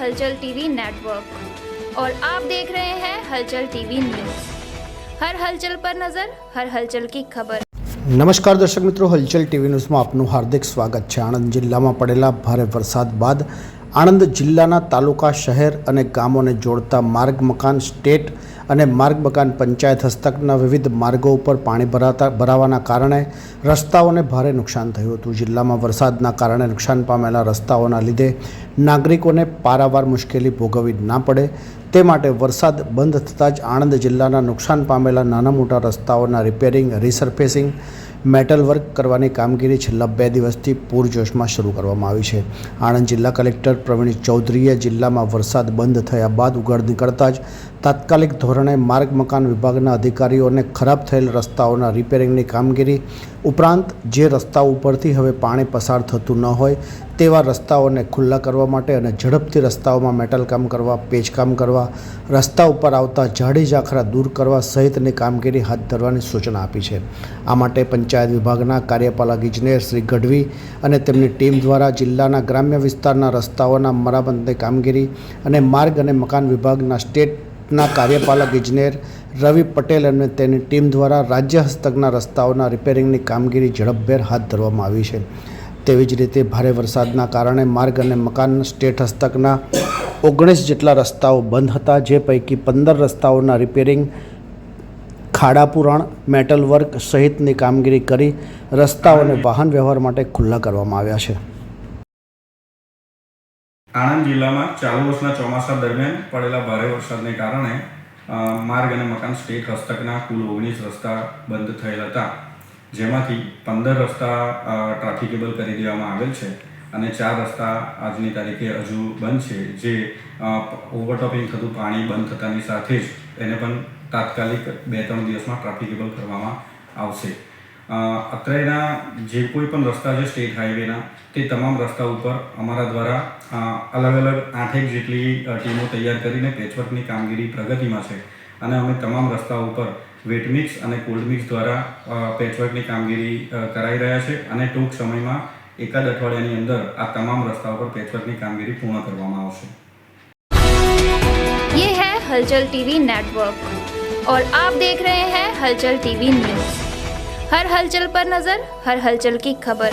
हलचल TV network और आप देख रहे हैं हलचल टीवी न्यूज़। हर हलचल पर नजर, हर हलचल की खबर। नमस्कार दर्शक मित्रों, हलचल टीवी न्यूज़માં આપનું હાર્દિક સ્વાગત છે। આણંદ જિલ્લામાં પડેલા ભારે વરસાદ બાદ આણંદ જિલ્લાના તાલુકા, શહેર અને ગામોને જોડતા માર્ગ મકાન સ્ટેટ અને માર્ગ મકાન પંચાયત હસ્તકના વિવિધ માર્ગો ઉપર પાણી ભરાવાના કારણે રસ્તાઓને ભારે નુકસાન થયું હતું। જિલ્લામાં વરસાદના કારણે નુકસાન પામેલા રસ્તાઓના લીધે નાગરિકોને પારાવાર મુશ્કેલી ભોગવવી ના પડે તે માટે વરસાદ બંધ થતાં જ આણંદ જિલ્લાના નુકસાન પામેલા નાના મોટા રસ્તાઓના રિપેરિંગ, રિસર્ફેસિંગ, મેટલ વર્ક કરવાની કામગીરી છેલ્લા 2 દિવસથી પૂરજોશમાં શરૂ કરવામાં આવી છે। આણંદ જિલ્લા કલેક્ટર પ્રવીણ ચૌધરીએ જિલ્લામાં વરસાદ બંધ થયા બાદ ઉઘાડ નીકળતા જ તાત્કાલિક ધોરણે માર્ગ મકાન વિભાગના અધિકારીઓને ખરાબ થયેલ રસ્તાઓના રિપેરિંગની કામગીરી ઉપરાંત જે રસ્તાઓ ઉપરથી હવે પાણી પસાર થતું ન હોય તેવા રસ્તાઓને ખુલ્લા કરવા માટે અને ઝડપથી રસ્તાઓમાં મેટલ કામ કરવા, પેચ કામ કરવા, રસ્તા ઉપર આવતા ઝાડી ઝાખરા દૂર કરવા સહિતની કામગીરી હાથ ધરવાની સૂચના આપી છે। આ માટે પંચાયત વિભાગના કાર્યપાલક ઇજનેર શ્રી ગઢવી અને તેમની ટીમ દ્વારા જિલ્લાના ગ્રામ્ય વિસ્તારના રસ્તાઓના મરામતની કામગીરી અને માર્ગ અને મકાન વિભાગના સ્ટેટના કાર્યપાલક ઇજનેર રવિ પટેલ અને તેની ટીમ દ્વારા રાજ્ય હસ્તકના રસ્તાઓના રિપેરિંગની કામગીરી ઝડપભેર હાથ ધરવામાં આવી છે। તેવી જ રીતે ભારે વરસાદના કારણે માર્ગ અને મકાન સ્ટેટ હસ્તકના 19 જેટલા રસ્તાઓ બંધ હતા, જે પૈકી 15 રસ્તાઓના રિપેરિંગ, ખાડા પુરાણ, મેટલ વર્ક સહિતની કામગીરી કરી રસ્તાઓને વાહન વ્યવહાર માટે ખુલ્લા કરવામાં આવ્યા છે। આણંદ જિલ્લામાં ચાલુ વર્ષના ચોમાસા દરમિયાન પડેલા ભારે વરસાદને કારણે માર્ગ અને મકાન સ્ટેટ હસ્તકના કુલ 19 રસ્તા બંધ થયેલ હતા, જેમાંથી 15 રસ્તા ટ્રાફિકેબલ કરી દેવામાં આવેલ છે અને 4 રસ્તા આજની તારીખે હજુ બંધ છે, જે ઓવરટોપિંગ થતું પાણી બંધ થતાની સાથે જ એને પણ તાત્કાલિક 2-3 દિવસમાં ટ્રાફિકેબલ કરવામાં આવશે। અત્રેના જે કોઈ પણ રસ્તા છે સ્ટેટ હાઈવેના, તે તમામ રસ્તા ઉપર અમારા દ્વારા અલગ અલગ 8 જેટલી ટીમો તૈયાર કરીને પેચવર્કની કામગીરી પ્રગતિમાં છે અને અમે તમામ રસ્તા ઉપર વેટ મિક્સ અને કોલ્ડ મિક્સ દ્વારા પેચવર્કની કામગીરી કરાઈ રહ્યા છે અને ટૂંક સમયમાં એકાદ અઠવાડિયાની અંદર આ તમામ રસ્તાઓ પર પેચવર્કની કામગીરી પૂર્ણ કરવામાં આવશે। ये है हलचल टीवी नेटवर्क और आप देख रहे हैं हलचल टीवी न्यूज़। हर हलचल पर नजर, हर हलचल की खबर।